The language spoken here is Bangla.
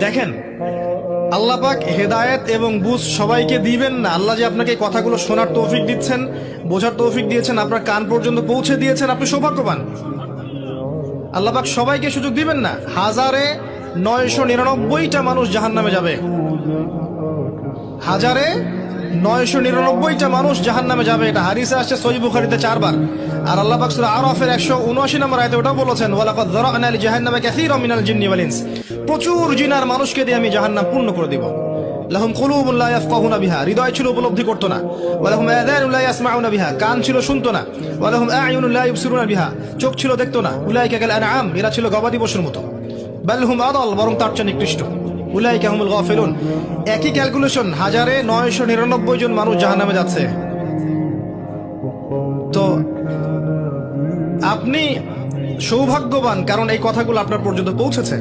দেখেন, আল্লাহ পাক হেদায়েত এবং বুঝ সবাইকে দিবেন না। আল্লাহ যে আপনাকে এই কথাগুলো শোনার তৌফিক দিচ্ছেন, বোঝার তৌফিক দিয়েছেন, আপনার কান পর্যন্ত পৌঁছে দিয়েছেন, আপনি সৌভাগ্যবান। আল্লাহ পাক সবাইকে সুযোগ দিবেন না। 1999টা মানুষ জাহান্নামে যাবে, 1999টা মানুষ জাহান্নামে যাবে। এটা হাদিসে আসছে সহিহ বুখারীতে 4 বার। আর আল্লাহ পাক সূরা আরাফের 179 নম্বর আয়াতে ওটাও বলেছেন, ওয়ালাকাদ যারা'না লিজাহান্নামা কাসীরাম মিনাল জিন্নি ওয়াল ইনস। প্রচুর জিন আর মানুষকে দিয়ে আমি জাহান্নাম পূর্ণ করে দিব। লাহুম কুলুবুন লা ইয়াফকাহুনা বিহা, হৃদয় ছিল উপলব্ধি করতো না। ওয়া লাহুম আযানুন লা ইয়াসমাউনা বিহা, কান ছিল শুনতো না। ওয়া লাহুম আ'য়ুনুন লা ইবসিরুনা বিহা, চোখ ছিল দেখতো না। উলাইকা কাল আনআম, এরা ছিল গবাদি পশুর মতো। বাল হুম আদাল, বরং তার চেয়ে নিকৃষ্ট। উলাইকা হুমুল গাফিলুন। একই ক্যালকুলেশন, 1999 জন মানুষ জাহান্নামে যাচ্ছে। তো আপনি সৌভাগ্যবান, কারণ এই কথাগুলো আপনার পর্যন্ত পৌঁছেছে।